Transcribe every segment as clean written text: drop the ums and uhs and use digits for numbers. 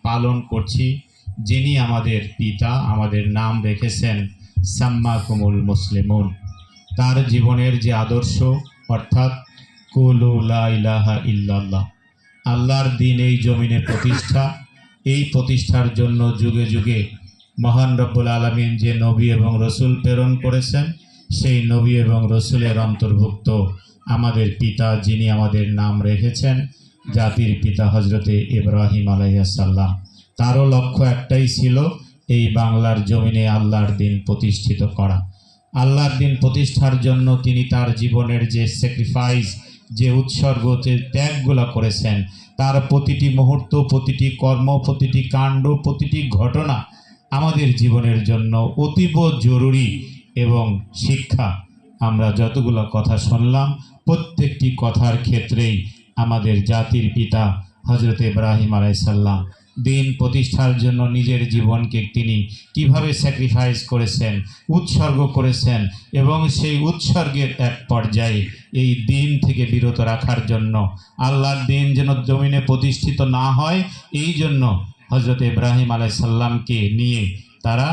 পালন করছি, যিনি আমাদের পিতা, আমাদের নাম রেখেছেন সাম্মাকুমুল মুসলিমুন। তার জীবনের যে আদর্শ, অর্থাৎ কুলু লা ইলাহা ইল্লাল্লাহ, আল্লাহর দিন এই জমিনে প্রতিষ্ঠা, এই প্রতিষ্ঠার জন্য যুগে যুগে মহান রব্বুল আলামিন যে নবী এবং রসুল প্রেরণ করেছেন, সেই নবী এবং রসুলের অন্তর্ভুক্ত আমাদের পিতা, যিনি আমাদের নাম রেখেছেন জাতির পিতা হজরতে ইব্রাহিম আলাইহিস সালাম। তারও লক্ষ্য একটাই ছিল, এই বাংলার জমিনে আল্লাহর দিন প্রতিষ্ঠিত করা। আল্লাহর দিন প্রতিষ্ঠার জন্য তিনি তার জীবনের যে স্যাক্রিফাইস, যে উৎসর্গ, যে ত্যাগগুলো করেছেন, তার প্রতিটি মুহূর্ত, প্রতিটি কর্ম, প্রতিটি কাণ্ড, প্রতিটি ঘটনা আমাদের জীবনের জন্য অতীব জরুরি। এবং শিক্ষা, আমরা যতগুলো কথা শুনলাম, প্রত্যেকটি কথার ক্ষেত্রেই আমাদের জাতির পিতা হজরত ইব্রাহিম আলাইহিস সালাম দিন প্রতিষ্ঠার জন্য নিজের জীবনকে তিনি কিভাবে স্যাক্রিফাইস করেছেন, উৎসর্গ করেছেন, এবং সেই উৎসর্গের এক পর্যায়ে এই দিন থেকে বিরত রাখার জন্য, আল্লাহর দিন যেন জমিনে প্রতিষ্ঠিত না হয়, এই জন্য হজরত ইব্রাহিম আলাইহিস সালামকে নিয়ে তারা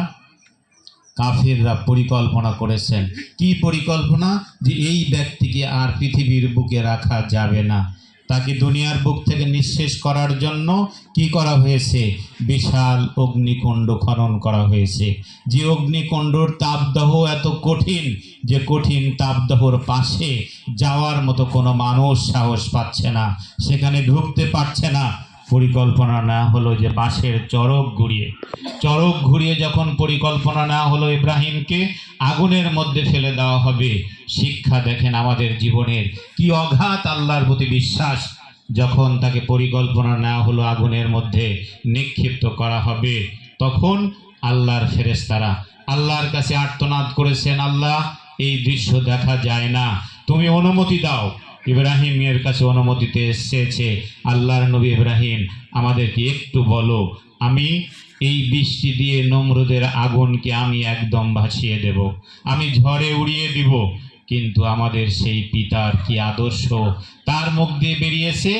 কাফিররা পরিকল্পনা করেছেন। কি পরিকল্পনা? যে এই ব্যক্তিকে আর পৃথিবীর বুকে রাখা যাবে না, তাকে দুনিয়ার বুক থেকে নিঃশেষ করার জন্য কি করা হয়েছে? বিশাল অগ্নিকুণ্ড খনন করা হয়েছে। যে অগ্নিকুণ্ডর তাপদাহ এত কঠিন, যে কঠিন তাপদাহর পাশে যাওয়ার মতো কোনো মানুষ সাহস পাচ্ছে না, সেখানে ঢুকতে পারছে না। পরিকল্পনা নেওয়া হলো যে বাঁশের চরক ঘুরিয়ে যখন পরিকল্পনা নেওয়া হলো ইব্রাহিমকে আগুনের মধ্যে ফেলে দেওয়া হবে। শিক্ষা দেখেন আমাদের জীবনের কি অগাধ আল্লাহর প্রতি বিশ্বাস। যখন তাকে পরিকল্পনা নেওয়া হলো আগুনের মধ্যে নিক্ষিপ্ত করা হবে, তখন আল্লাহর ফেরেশতারা আল্লাহর কাছে আর্তনাদ করেছেন, আল্লাহ, এই দৃশ্য দেখা যায় না, তুমি অনুমতি দাও। ইব্রাহিমের কাছে অনুমতিতে এসেছে, আল্লাহর নবী ইব্রাহিম, আমাদেরকে একটু বলো, আমি এই বৃষ্টি দিয়ে নমরুদের আগুনকে আমি একদম ভাসিয়ে দেব, আমি ঝড়ে উড়িয়ে দিব। কিন্তু আমাদের সেই পিতার কি আদর্শ তার মুখ দিয়ে বেরিয়েছে,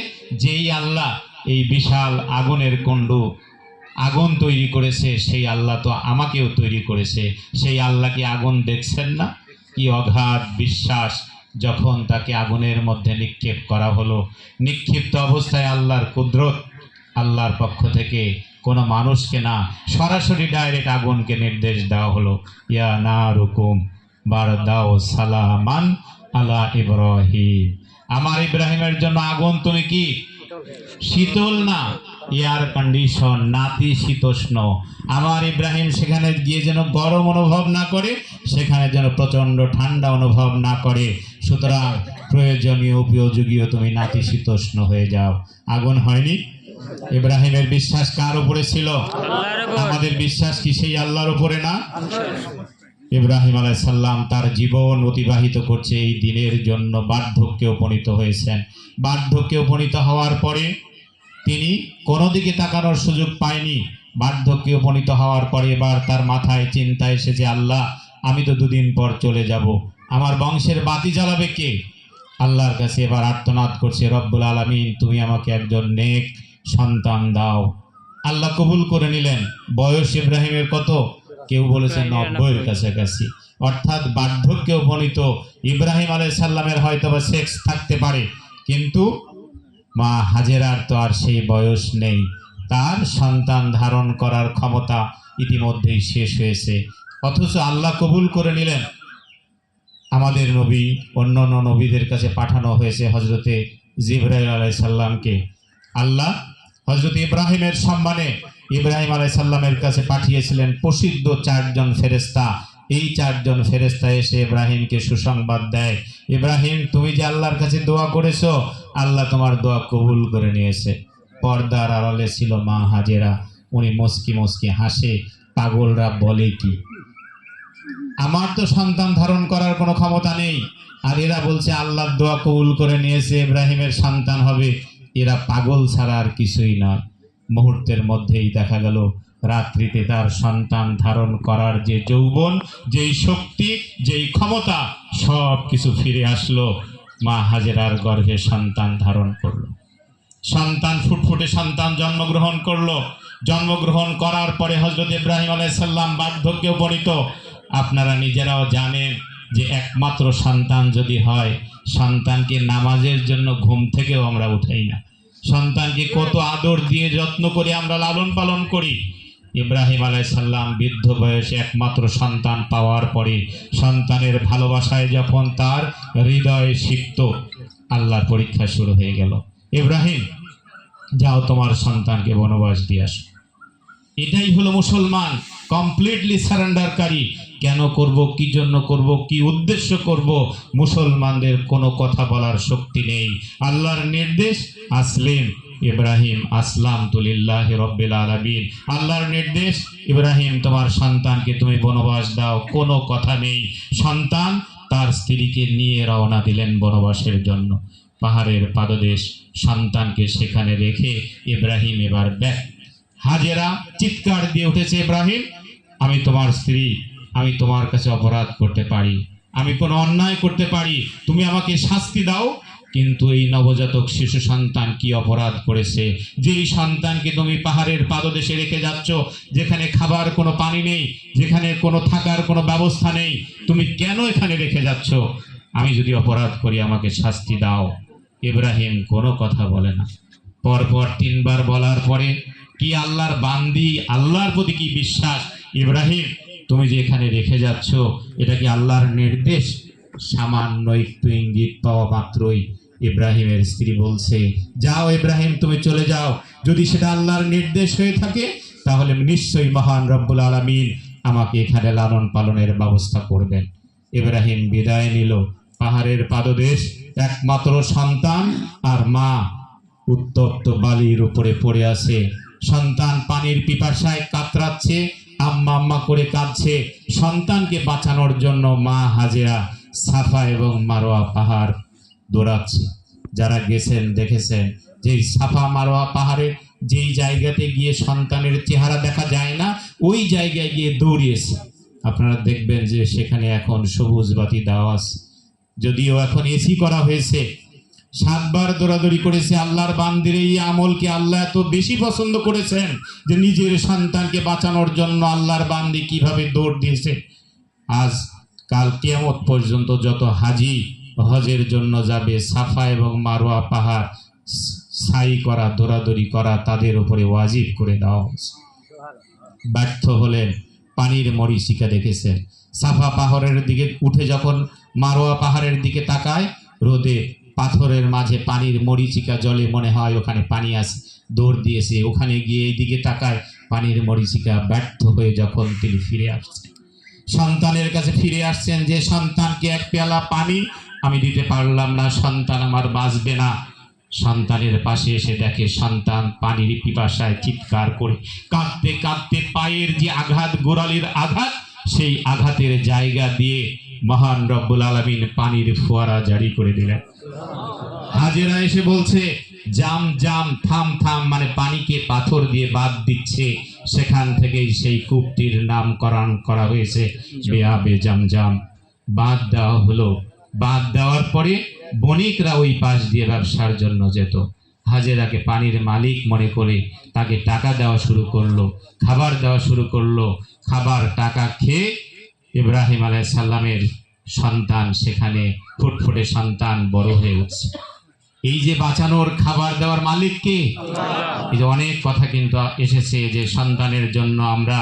যেই আল্লাহ এই বিশাল আগুনের কুণ্ড, আগুন তৈরি করেছে, সেই আল্লাহ তো আমাকেও তৈরি করেছে। সেই আল্লাহ কি আগুন দেখছেন না? কি অগাধ বিশ্বাস। যখন তাকে আগুনের মধ্যে নিক্ষেপ করা হলো, নিক্ষিপ্ত অবস্থায় আল্লাহর কুদরত, আল্লাহর পক্ষ থেকে কোনো মানুষকে না, সরাসরি ডাইরেক্ট আগুনকে নির্দেশ দেওয়া হলো, ইয়া নারুকুম বারদাও সালামান আলা ইব্রাহিম। আমার ইব্রাহিমের জন্য আগুন তুমি কি শীতল না, এয়ার কন্ডিশন, নাতিশীতোষ্ণ। আমার ইব্রাহিম সেখানে গিয়ে যেন গরম অনুভব না করে, সেখানে যেন প্রচণ্ড ঠান্ডা অনুভব না করে। সুতরাং প্রয়োজনীয় উপযোগীও তুমি নাতিশীতোষ্ণ হয়ে যাও। আগুন হয়নি। ইব্রাহিমের বিশ্বাস কার উপরে ছিল? আমাদের বিশ্বাস কি সেই আল্লাহর উপরে না? ইব্রাহিম আলাইহিস সালাম তার জীবন অতিবাহিত করছে এই দিনের জন্য। বার্ধক্যে উপনীত হয়েছেন। বার্ধক্যে উপনীত হওয়ার পরে তিনি কোনো দিকে তাকানোর সুযোগ পায়নি। বার্ধক্যে উপনীত হওয়ার পরে এবার তার মাথায় চিন্তা এসেছে, আল্লাহ, আমি তো দুদিন পর চলে যাব, আমার বংশের বাতি জ্বালাবে কে? আল্লাহর কাছে এবার আর্তনাদ করছে, রব্বুল আলামিন, তুমি আমাকে একজন নেক সন্তান দাও। আল্লাহ কবুল করে নিলেন। বয়স ইব্রাহিমের কত? কেউ বলেছেন 90-এর কাছাকাছি। অর্থাৎ বার্ধক্যে উপনীত ইব্রাহিম আলাইহিস সালামের হয়তোবা সেক্স থাকতে পারে, কিন্তু মা হাজেরার তো আর সেই বয়স নেই। তার সন্তান ধারণ করার ক্ষমতা ইতিমধ্যেই শেষ হয়েছে, অথচ আল্লাহ কবুল করে নিলেন। আমাদের নবী, অন্য অন্য নবীদের কাছে পাঠানো হয়েছে হজরতে জিবরাইল আলাইহিস সালামকে। আল্লাহ হজরত ইব্রাহিমের সম্মানে ইব্রাহিম আলাইহিস সালামের কাছে পাঠিয়েছিলেন প্রসিদ্ধ 4 জন ফেরেশতা। এই 4 জন ফেরেশতা এসে ইব্রাহিমকে সুসংবাদ দেয়, ইব্রাহিম, তুমি যে আল্লাহর কাছে দোয়া করেছো, আল্লাহ তোমার দোয়া কবুল করে নিয়েছে। পর্দার আড়ালে ছিল মা হাজেরা। উনি মুস্কি মুস্কি হাসে, পাগলরা বলে কি, আমার তো সন্তান ধারণ করার কোনো ক্ষমতা নেই, আর এরা বলছে আল্লাহর দোয়া কবুল করে নিয়েছে, ইব্রাহিমের সন্তান হবে। এরা পাগল ছাড়া আর কিছুই নয়। মুহূর্তের মধ্যেই দেখা গেল রাত্রিতে তার সন্তান ধারণ করার যে যৌবন, যেই শক্তি, যেই ক্ষমতা, সব কিছু ফিরে আসলো। মা হাজেরার গর্ভে সন্তান ধারণ করলো। সন্তান, ফুটফুটে সন্তান জন্মগ্রহণ করলো। জন্মগ্রহণ করার পরে হযরত ইব্রাহিম আলাইহিস সালাম বার্ধক্যে উপনীত। আপনারা নিজেরাও জানেন যে একমাত্র সন্তান যদি হয়, সন্তানকে নামাজের জন্য ঘুম থেকেও আমরা উঠাই না। সন্তানকে কত আদর দিয়ে যত্ন করে আমরা লালন পালন করি। ইব্রাহিম আলাইহিস সালাম বৃদ্ধ বয়সে একমাত্র সন্তান পাওয়ার পরে সন্তানের ভালোবাসায় যখন তার হৃদয়ে সিক্ত, আল্লাহর পরীক্ষা শুরু হয়ে গেল। ইব্রাহিম, যাও তোমার সন্তানকে বনবাস দিয়ে আসো। এটাই হলো মুসলমান, কমপ্লিটলি সারেন্ডারকারী। কেন করব, কি জন্য করব, কি উদ্দেশ্য করব, মুসলমানদের কোনো কথা বলার শক্তি নেই। আল্লাহর নির্দেশ, আসলিম ইব্রাহিম আসলাম তুলিল্লাহি রব্বিল আলামিন। আল্লাহর নির্দেশ, ইব্রাহিম তোমার সন্তানকে তুমি বনবাস দাও, কোনো কথা নেই। সন্তান তার স্ত্রীকে নিয়ে রওনা দিলেন বনবাসের জন্য। পাহাড়ের পাদদেশ, সন্তানকে সেখানে রেখে ইব্রাহিম এবার ব্যাক। হাজেরা চিৎকার দিয়ে উঠেছে, ইব্রাহিম, আমি তোমার স্ত্রী, আমি তোমার কাছে অপরাধ করতে পারি, আমি কোনো অন্যায় করতে পারি, তুমি আমাকে শাস্তি দাও। কিন্তু এই নবজাতক শিশু সন্তান কি অপরাধ করেছে? যেই সন্তানকে তুমি পাহাড়ের পাদদেশে রেখে যাচ্ছ, যেখানে খাবার কোনো পানি নেই, যেখানে কোনো থাকার কোনো ব্যবস্থা নেই, তুমি কেন এখানে রেখে যাচ্ছ? আমি যদি অপরাধ করি আমাকে শাস্তি দাও। ইব্রাহিম কোনো কথা বলে না। পরপর তিনবার বলার পরে, কি আল্লাহর বান্দি, আল্লাহর প্রতি কি বিশ্বাস, ইব্রাহিম তুমি যে এখানে রেখে যাচ্ছ এটা কি আল্লাহর নির্দেশ? সামান্য একটু ইঙ্গিত পাওয়া মাত্রই ইব্রাহিমের স্ত্রী বলছে, যাও ইব্রাহিম তুমি চলে যাও, যদি সেটা আল্লাহর নির্দেশ হয়ে থাকে তাহলে নিশ্চয়ই মহান রব্বুল আলামিন আমাকে এখানে লালন পালনের ব্যবস্থা করবেন। ইব্রাহিম বিদায় নিল। পাহাড়ের পাদদেশ, একমাত্র সন্তান আর মা উত্তপ্ত বালির উপরে পড়ে আছে। সন্তান পানির পিপাসায় কাতরাচ্ছে, আম্মা আম্মা করে কাঁদছে। সন্তানকে বাঁচানোর জন্য মা হাজেরা সাফা এবং মারোয়া পাহাড় দৌড়াচ্ছে। যারা গেছেন দেখেছেন যে সাফা মারোয়া পাহাড়ের যেই জায়গাতে গিয়ে সন্তানের চেহারা দেখা যায় না, ওই জায়গায় গিয়ে দৌড়িয়েছে। আপনারা দেখবেন যে সেখানে এখন সবুজ বাতি দেওয়া আছে, যদিও এখন এসি করা হয়েছে। 7 বার দৌড়াদৌড়ি করেছে। আল্লাহর বান্দির এই আমলকে আল্লাহ এত বেশি পছন্দ করেছেন যে নিজের সন্তানকে বাঁচানোর জন্য আল্লাহর বান্দি কিভাবে দৌড় দিয়েছে। আজ কাল কিয়ামত পর্যন্ত যত হাজি হজের জন্য যাবে, সাফা এবং মারোয়া পাহাড় সাই করা, দৌড়াদৌড়ি করা তাদের উপরে ওয়াজিব করে দেওয়া হয়েছে। ব্যর্থ হলেন, পানির মরীচিকা দেখেছেন। সাফা পাহাড়ের দিকে উঠে যখন মারোয়া পাহাড়ের দিকে তাকায়, রোদে পাথরের মাঝে পানির মরীচিকা জলে, মনে হয় ওখানে পানি আছে, দৌড় দিয়েছে। ওখানে গিয়ে এই দিকে তাকায়, পানির মরীচিকা। ব্যর্থ হয়ে যখন তিনি ফিরে আসছেন, সন্তানের কাছে ফিরে আসছেন, যে সন্তানকে এক পেয়ালা পানি আমি দিতে পারলাম না, সন্তান আমার বাঁচবে না। সন্তানের পাশে এসে দেখে সন্তান পানির পিপাসায় চিৎকার করে কাঁদতে কাঁদতে পায়ের যে আঘাত, গোড়ালির আঘাত, সেই আঘাতের জায়গা দিয়ে মহান রব্বুল আলামিন পানির ফোয়ারা জারি করে দিলেন। হাজেরা এসে বলছে, জাম জাম, থাম থাম, মানে পানিকে পাথর দিয়ে বাদ দিচ্ছে। সেখান থেকেই সেই কূপটির নামকরণ করা হয়েছে বেআবে জামজাম। বাদ দেওয়া হলো। বাদ দেওয়ার পরে বণিকরা ওই পাশ দিয়ে ব্যবসার জন্য যেত। হাজেরাকে পানির মালিক মনে করে তাকে টাকা দেওয়া শুরু করলো, খাবার দেওয়া শুরু করলো। খাবার টাকা খেয়ে ইব্রাহিম আলাইহিস সালামের সন্তান সেখানে ফুটফুটে সন্তান বড় হয়ে উঠছে। এই যে বাঁচানোর খাবার দেওয়ার মালিক কে? এই যে অনেক কথা কিন্তু এসেছে যে সন্তানের জন্য আমরা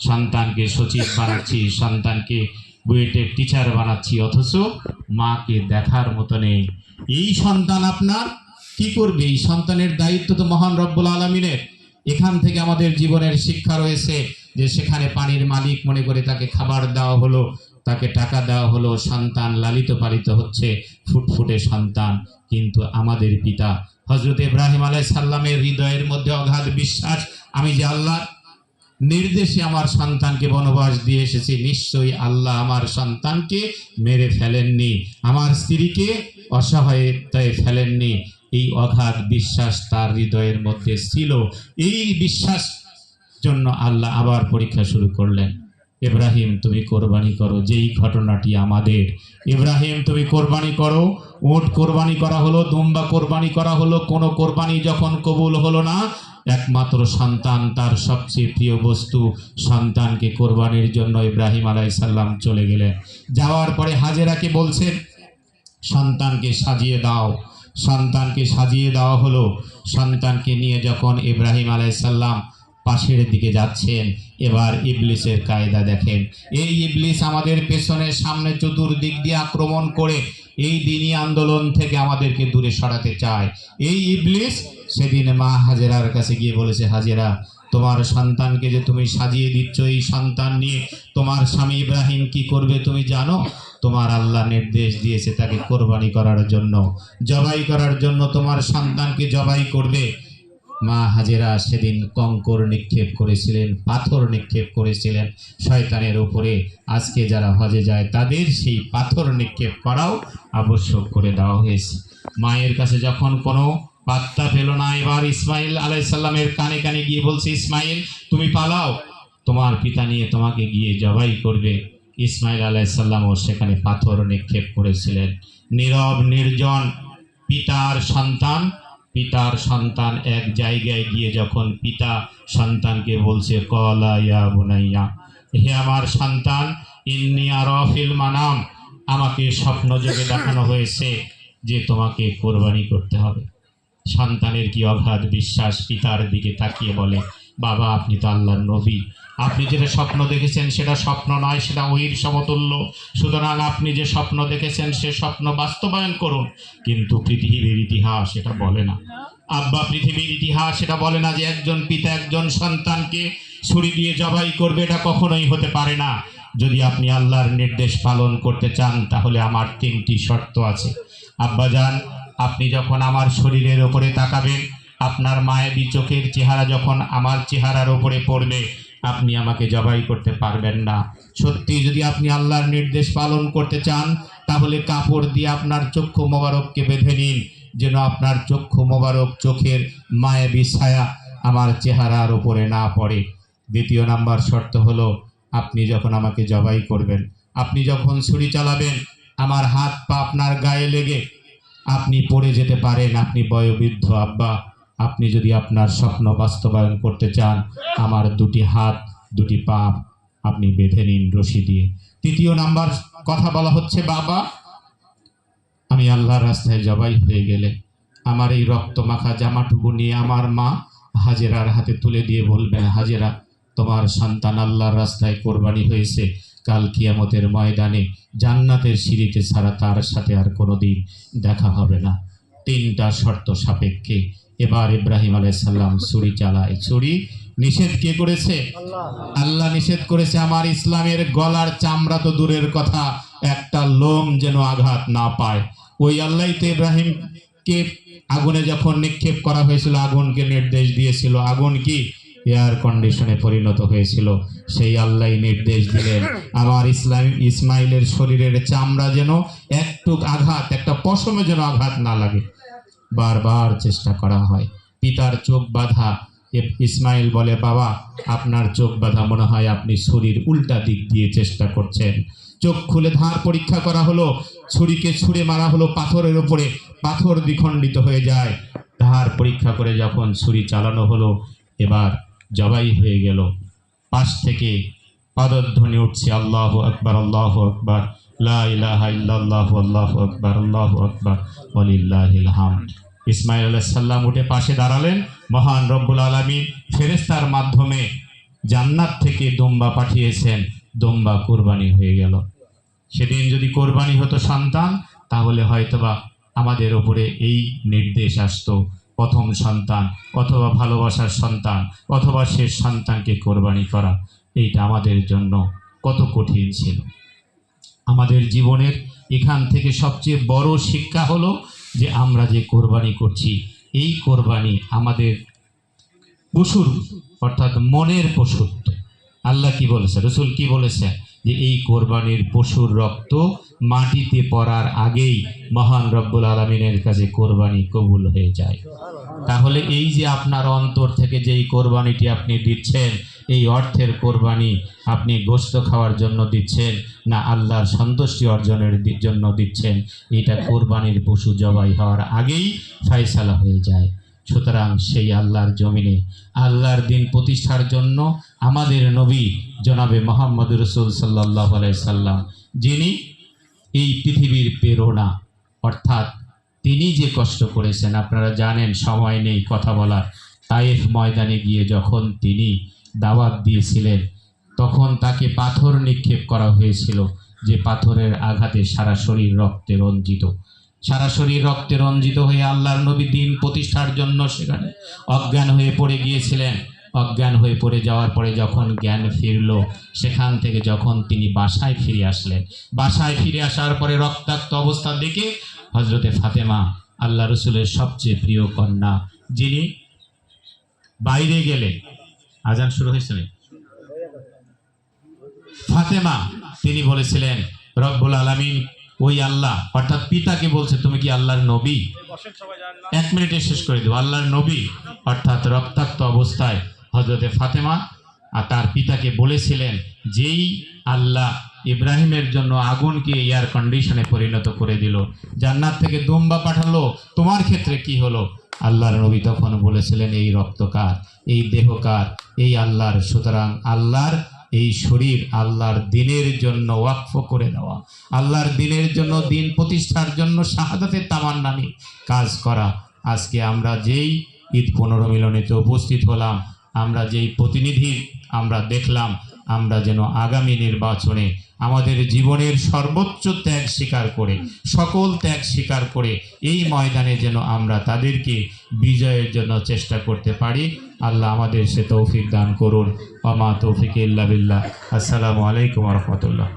সন্তানকে সচিব বানাচ্ছি, সন্তানকে বুয়েটের টিচার বানাচ্ছি, অথচ মাকে দেখার মতো নেই। এই সন্তান আপনার কি করবে? এই সন্তানের দায়িত্ব তো মহান রব্বুল আলামিনের। এখান থেকে আমাদের জীবনের শিক্ষা রয়েছে যে সেখানে পানির মালিক মনে করে তাকে খাবার দেওয়া হলো, তাকে টাকা দেওয়া হলো, সন্তান লালিত পালিত হচ্ছে, ফুটফুটে সন্তান। কিন্তু আমাদের পিতা হযরত ইব্রাহিম আলাইহিস সালামের হৃদয়ের মধ্যে অগাধ বিশ্বাস, আমি যে আল্লাহর নির্দেশে আমার সন্তানকে বনবাস দিয়ে এসেছি, নিশ্চয়ই আল্লাহ আমার সন্তানকে মেরে ফেলেননি, আমার স্ত্রীকে অসহায়তায় ফেলেননি। এই অগাধ বিশ্বাস তার হৃদয়ের মধ্যে ছিল। এই বিশ্বাস জন্য আল্লাহ আবার পরীক্ষা শুরু করলেন। ইব্রাহিম তুমি কোরবানি করো। যেই ঘটনাটি আমাদের, ইব্রাহিম তুমি কোরবানি করো। উট কোরবানি করা হলো, দুম্বা কোরবানি করা হলো, কোনো কোরবানি যখন কবুল হলো না, একমাত্র সন্তান, তার সবচেয়ে প্রিয় বস্তু সন্তানকে কোরবানির জন্য ইব্রাহিম আলাইহিস সালাম চলে গেলেন। যাওয়ার পরে হাজেরাকে বলছেন সন্তানকে সাজিয়ে দাও। সন্তানকে সাজিয়ে দেওয়া হলো। সন্তানকে নিয়ে যখন ইব্রাহিম আলাইহিস সালাম পাশের দিকে যাচ্ছেন, এবার ইবলিসের কায়দা দেখেন। এই ইবলিস আমাদের পেছনে সামনে চতুর্দিক দিয়ে আক্রমণ করে এই দ্বীনি আন্দোলন থেকে আমাদেরকে দূরে সরাতে চায়। এই ইবলিস সেদিন মা হাজেরার কাছে গিয়ে বলেছে, হাজেরা তোমার সন্তানকে যে তুমি সাজিয়ে দিচ্ছ, এই সন্তান নিয়ে তোমার স্বামী ইব্রাহিম কি করবে তুমি জানো? তোমার আল্লাহ নির্দেশ দিয়েছে তাকে কোরবানি করার জন্য, জবাই করার জন্য তোমার সন্তানকে জবাই করবে। মা হাজেরা সেদিন কঙ্কর নিক্ষেপ করেছিলেন, পাথর নিক্ষেপ করেছিলেন শয়তানের উপরে। আজকে যারা হজে যায় তাদের সেই পাথর নিক্ষেপ করাও আবশ্যক করে দেওয়া হয়েছে। মায়ের কাছে যখন কোনো পাত্তা পেল না, এবার ইসমাইল আলাইহিস সালামের কানে কানে গিয়ে বলছে, ইসমাইল তুমি পালাও, তোমার পিতা নিয়ে তোমাকে গিয়ে জবাই করবে। ইসমাইল আলাইহিস সালামও সেখানে পাথর নিক্ষেপ করেছিলেন। নীরব নির্জন পিতার সন্তান এক জায়গায় গিয়ে যখন পিতা সন্তানকে বলছে, কলা ইয়া বুনাইয়া, হে আমার সন্তান, ইন্নী আরা ফিল মানাম, আমাকে স্বপ্ন যোগে দেখানো হয়েছে যে তোমাকে কোরবানি করতে হবে। সন্তানের কি অগাধ বিশ্বাস, পিতার দিকে তাকিয়ে বলে, বাবা আপনি তো আল্লাহর নবী, আপনি যেটা স্বপ্ন দেখেছেন সেটা স্বপ্ন নয়, সেটা ওহির সমতুল্য। সুতরাং আপনি যে স্বপ্ন দেখেছেন সে স্বপ্ন বাস্তবায়ন করুন। কিন্তু পৃথিবীর ইতিহাস এটা বলে না, আব্বা, পৃথিবীর ইতিহাস এটা বলে না যে একজন পিতা একজন সন্তানকে ছুরি দিয়ে জবাই করবে। এটা কখনোই হতে পারে না। যদি আপনি আল্লাহর নির্দেশ পালন করতে চান তাহলে আমার 3টি শর্ত আছে। আব্বাজান, আপনি যখন আমার শরীরের ওপরে তাকাবেন, আপনার মায়াবী চোখের চেহারা যখন আমার চেহারার ওপরে পড়বে, আপনি আমাকে জবাই করতে পারবেন না। সত্যি যদি আপনি আল্লাহর নির্দেশ পালন করতে চান তাহলে কাপড় দিয়ে আপনার চক্ষু মোবারককে বেঁধে নিন, যেন আপনার চক্ষু মোবারক, চোখের মায়াবী ছায়া আমার চেহারার ওপরে না পড়ে। 2 নাম্বার শর্ত হলো, আপনি যখন আমাকে জবাই করবেন, আপনি যখন ছুরি চালাবেন, আমার হাত পা আপনার গায়ে লেগে আপনি পড়ে যেতে পারেন। আপনি বয়োবৃদ্ধ আব্বা, আপনি যদি আপনার স্বপ্ন বাস্তবায়ন করতে চান, আমার 2টি হাত 2টি পা আপনি বেঁধে নিন রশি দিয়ে। 3 নাম্বার কথা বলা হচ্ছে, বাবা আমি আল্লাহর রাস্তায় জবাই হয়ে গেলে আমার এই রক্ত মাখা জামাটুকু নিয়ে আমার মা হাজেরার হাতে তুলে দিয়ে বলবেন, হাজেরা তোমার সন্তান আল্লাহর রাস্তায় কোরবানি হয়েছে, কাল কিয়ামতের ময়দানে জান্নাতের সিঁড়িতে ছাড়া তার সাথে আর কোনোদিন দেখা হবে না। 3টা শর্ত সাপেক্ষে এবার ইব্রাহিম আলাইহিস সালাম ছুরি চালায়। ছুরি নিষেধ কে করেছে? আল্লাহ নিষেধ করেছে। আমার ইসলামের গলার চামড়া তো দূরের কথা, একটা লোম যেন আঘাত না পায়। ওই আল্লাহই তো ইব্রাহিমকে আগুনে যখন নিক্ষেপ করা হয়েছিল, আগুনকে নির্দেশ দিয়েছিল। আগুন কি এয়ার কন্ডিশনে পরিণত হয়েছিল। সেই আল্লাহ নির্দেশ দিলেন আমার ইসমাইলের শরীরের চামড়া যেন একটু আঘাত, একটা পশমে যেন আঘাত না লাগে। বারবার চেষ্টা করা হয়, পিতার চোখ বাঁধা। ইসমাইল বলে, বাবা আপনার চোখ বাঁধা, মনে হয় আপনি ছুরির উল্টা দিক দিয়ে চেষ্টা করছেন। চোখ খুলে ধার পরীক্ষা করা হলো, ছুরিকে ছুঁড়ে মারা হলো পাথরের উপরে, পাথর দ্বিখণ্ডিত হয়ে যায়। ধার পরীক্ষা করে যখন ছুরি চালানো হলো, এবার জবাই হয়ে গেল। পাশ থেকে পদধ্বনি উঠছে, আল্লাহু আকবার, আল্লাহু আকবার, লা ইলাহা ইল্লাল্লাহু, আল্লাহু আকবার, আল্লাহু আকবার, ওয়ালিল্লাহিল হামদ। ইসমাইল আলাইহিস সালাম উঠে পাশে দাঁড়ালেন। মহান রব্বুল আলামিন ফেরেশতার মাধ্যমে জান্নাত থেকে দুম্বা পাঠিয়েছেন, দুম্বা কুরবানি হয়ে গেল। সেদিন যদি কোরবানি হতো সন্তান, তাহলে হয়তোবা আমাদের ওপরে এই নির্দেশ আসতো, প্রথম সন্তান অথবা ভালোবাসার সন্তান অথবা শেষ সন্তানকে কোরবানি করা। এইটা আমাদের জন্য কত কঠিন ছিল। আমাদের জীবনের এখান থেকে সবচেয়ে বড় শিক্ষা হলো যে আমরা যে কোরবানি করছি, এই কোরবানি আমাদের পশুর অর্থাৎ মনের পশুত্ব। আল্লাহ কি বলেছে, রসুল কি বলেছে, যে এই কোরবানির পশুর রক্ত মাটিতে পড়ার আগেই মহান রব্বুল আলামিনের কাছে কোরবানি কবুল হয়ে যায়। তাহলে এই যে আপনার অন্তর থেকে যেই কোরবানিটি আপনি দিচ্ছেন, এই অর্থের কোরবানি আপনি গোশত খাওয়ার জন্য দিচ্ছেন না আল্লাহর সন্তুষ্টি অর্জনের জন্য দিচ্ছেন, এটা কোরবানির পশু জবাই হওয়ার আগেই ফয়সালা হয়ে যায়। সুতরাং সেই আল্লাহর জমিনে আল্লাহর দিন প্রতিষ্ঠার জন্য আমাদের নবী জনাবে মোহাম্মদ রসুল সাল্লাল্লাহু আলাইহি সাল্লাম, যিনি এই পৃথিবীর প্রেরণা, অর্থাৎ তিনি যে কষ্ট করেছেন আপনারা জানেন, সময় নেই কথা বলার। তায়েফ ময়দানে গিয়ে যখন তিনি দাওয়াত দিয়েছিলেন, তখন তাকে পাথর নিক্ষেপ করা হয়েছিল, যে পাথরের আঘাতে সারা শরীর রক্তে রঞ্জিত। সারা শরীর রক্তে রঞ্জিত হয়ে আল্লাহর নবী দিন প্রতিষ্ঠার জন্য সেখানে অজ্ঞান হয়ে পড়ে গিয়েছিলেন। অজ্ঞান হয়ে পড়ে যাওয়ার পরে যখন জ্ঞান ফিরল, সেখান থেকে যখন তিনি বাসায় ফিরে আসলেন, বাসায় ফিরে আসার পরে রক্তাক্ত অবস্থা দেখে হজরতে ফাতেমা, আল্লাহ রসুলের সবচেয়ে প্রিয় কন্যা, যিনি বাইরে গেলে আজান শুরু হয়েছিল, ফাতেমা, তিনি বলেছিলেন রব্বুল আলামিন ওই আল্লাহ, অর্থাৎ পিতাকে বলছে তুমি কি আল্লাহর নবী? 1 মিনিটে শেষ করে দেব। আল্লাহর নবী অর্থাৎ রক্তাক্ত অবস্থায় হযরতে ফাতেমা আর তার পিতাকে বলেছিলেন, যেই আল্লাহ ইব্রাহিমের জন্য আগুনকে এয়ার কন্ডিশনে পরিণত করে দিল, জান্নাত থেকে দুম্বা পাঠালো, তোমার ক্ষেত্রে কি হলো? আল্লাহর নবী তখন বলেছিলেন, এই রক্তকার, এই দেহকার, এই আল্লাহর। সুতরাং আল্লাহর এই শরীর আল্লাহর দিনের জন্য ওয়াকফ করে দেওয়া, আল্লাহর দিনের জন্য, দিন প্রতিষ্ঠার জন্য শাহাদাতের তামান্না নিয়ে কাজ করা। আজকে আমরা যেই ঈদ পুনর্মিলনীতে উপস্থিত হলাম, আমরা যেই প্রতিনিধি আমরা দেখলাম, আমরা যেন আগামী নির্বাচনে আমাদের জীবনের সর্বোচ্চ ত্যাগ স্বীকার করে, সকল ত্যাগ স্বীকার করে এই ময়দানে যেন আমরা তাদেরকে বিজয়ের জন্য চেষ্টা করতে পারি। আল্লাহ আমাদের সে তৌফিক দান করুন। ওয়া মা তৌফিক ইল্লা বিল্লাহ। আসসালামু আলাইকুম ওয়া রাহমাতুল্লাহ।